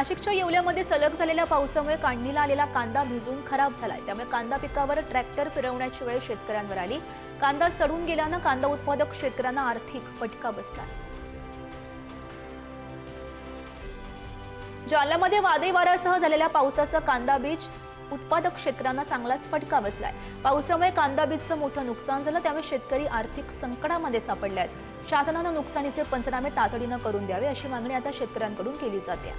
नाशिकच्या येवल्यामध्ये सलग झालेल्या पावसामुळे काढणीला आलेला कांदा भिजून खराब झालाय। त्यामुळे कांदा पिकावर ट्रॅक्टर फिरवण्याची वेळ शेतकऱ्यांवर आली। कांदा सडून गेल्यानं कांदा उत्पादक शेतकऱ्यांना आर्थिक फटका बसला। जालन्यामध्ये वादळी वाऱ्यासह झालेल्या पावसाचा कांदा बीज उत्पादक शेतकऱ्यांना चांगलाच फटका बसलाय। पावसामुळे कांदा बीजचं मोठं नुकसान झालं, त्यामुळे शेतकरी आर्थिक संकटामध्ये सापडले आहेत। शासनानं नुकसानीचे पंचनामे तातडीनं करून द्यावे अशी मागणी आता शेतकऱ्यांकडून केली जाते।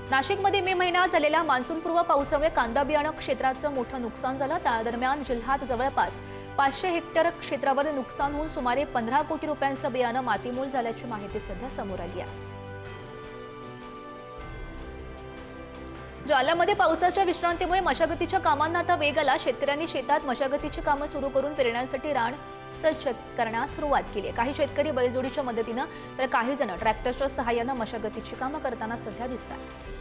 नाशिकमध्ये मे महिन्यात झालेल्या मान्सूनपूर्व पावसामुळे कांदा बियाणं क्षेत्राचं मोठं नुकसान झालं। त्या दरम्यान जिल्ह्यात जवळपास 500 हेक्टर क्षेत्रावर नुकसान होऊन सुमारे 15 कोटी रुपयांचं बियाणं मातीमोल झाल्याची माहिती सध्या समोर आली आहे। जालन्यामध्ये पावसाच्या विश्रांतीमुळे मशागतीच्या कामांना आता वेग आला। शेतकऱ्यांनी शेतात मशागतीची कामं सुरू करून पेरण्यासाठी रान सज्ज करण्यास सुरुवात केली आहे। काही शेतकरी बैलजोडीच्या मदतीनं तर काही जण ट्रॅक्टरच्या सहाय्यानं मशागतीची कामं करताना सध्या दिसतात।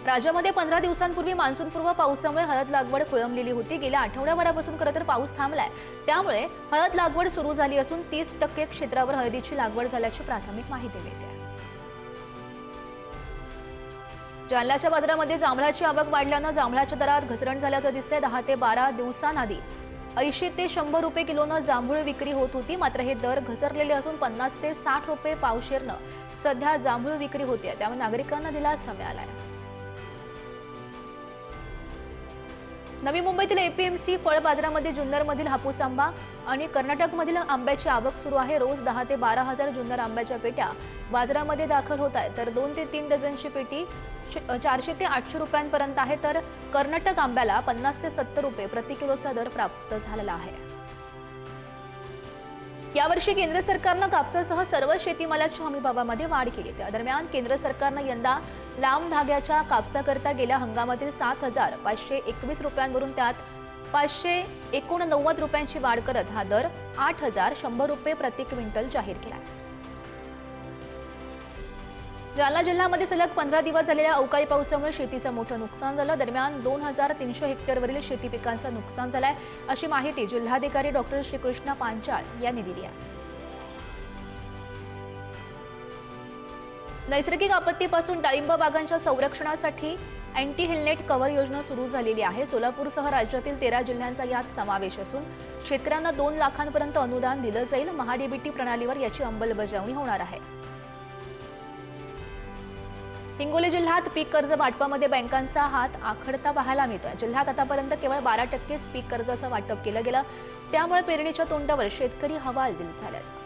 राज्यामध्ये 15 दिवसांपूर्वी मान्सूनपूर्व पावसामुळे हळद लागवड खोळंबलेली होती। गेल्या आठवड्याभरापासून खरं तर पाऊस थांबलाय, त्यामुळे हळद लागवड सुरू झाली असून 30% क्षेत्रावर हळदीची लागवड झाल्याची प्राथमिक माहिती मिळते। जालन्याच्या बाजारामध्ये जांभळाची आवक वाढल्यानं जांभळाच्या दरात घसरण झाल्याचं दिसतंय। 10 ते 12 दिवसांआधी 80 ते 100 रुपये किलोनं जांभूळ विक्री होत होती, मात्र हे दर घसरलेले असून 50 ते 60 रुपये पावशेरनं सध्या जांभूळ विक्री होते। त्यामुळे नागरिकांना दिलासा मिळालाय। नवी मुंबईतील एपीएमसी फळ बाजारामध्ये जुन्नरमधील हापूस आंबा आणि कर्नाटकमधील आंब्याची आवक सुरू आहे। रोज 10 ते 12 हजार जुन्नर आंब्याच्या पेट्या बाजारामध्ये दाखल होत आहेत, तर 2 ते 3 डझनची पेटी 400 ते 800 रुपयांपर्यंत आहे, तर कर्नाटक आंब्याला 50 ते 70 रुपये प्रति किलोचा दर प्राप्त झालेला आहे। यावर्षी केंद्र सरकारनं कापसासह सर्व शेतीमालाच्या हमीभावामध्ये वाढ केली। त्या दरम्यान केंद्र सरकारनं यंदा लांब धाग्याच्या कापसाकरता गेल्या हंगामातील 7,521 रुपयांवरून त्यात 589 रुपयांची वाढ करत हा दर 8,100 रुपये प्रति क्विंटल जाहीर केला। जालना जिल्ह्यामध्ये सलग 15 दिवस झालेल्या अवकाळी पावसामुळे शेतीचं मोठं नुकसान झालं। दरम्यान 2300 हेक्टरवरील शेती पिकांचं नुकसान झालंय, अशी माहिती जिल्हाधिकारी डॉक्टर श्रीकृष्ण पांचाळ यांनी दिली आहे। नैसर्गिक आपत्तीपासून डाळिंब बागांच्या संरक्षणासाठी अँटी हेलनेट कव्हर योजना सुरू झालेली आहे। सोलापूरसह राज्यातील 13 जिल्ह्यांचा यात समावेश असून शेतकऱ्यांना 2 लाखांपर्यंत अनुदान दिलं जाईल। महाडीबीटी प्रणालीवर याची अंमलबजावणी होणार आहे। हिंगोली जिल्ह्यात पीक कर्ज वाटपामध्ये बँकांचा हात आखडता पाहायला मिळतोय। जिल्ह्यात आतापर्यंत केवळ 12% पीक कर्जाचं वाटप केलं गेलं, त्यामुळे पेरणीच्या तोंडावर शेतकरी हवालदिल झालेत।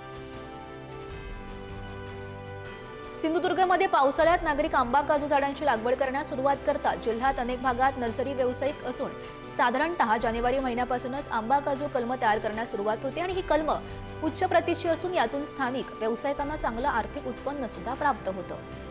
सिंधुदुर्गमध्ये पावसाळ्यात नागरिक आंबा काजू झाडांची लागवड करण्यास सुरुवात करतात। जिल्ह्यात अनेक भागात नर्सरी व्यावसायिक असून साधारणतः जानेवारी महिन्यापासूनच आंबा काजू कलम तयार करण्यास सुरुवात होते आणि ही कलम उच्च प्रतीची असून यातून स्थानिक व्यावसायिकांना चांगलं आर्थिक उत्पन्न सुद्धा प्राप्त होतं।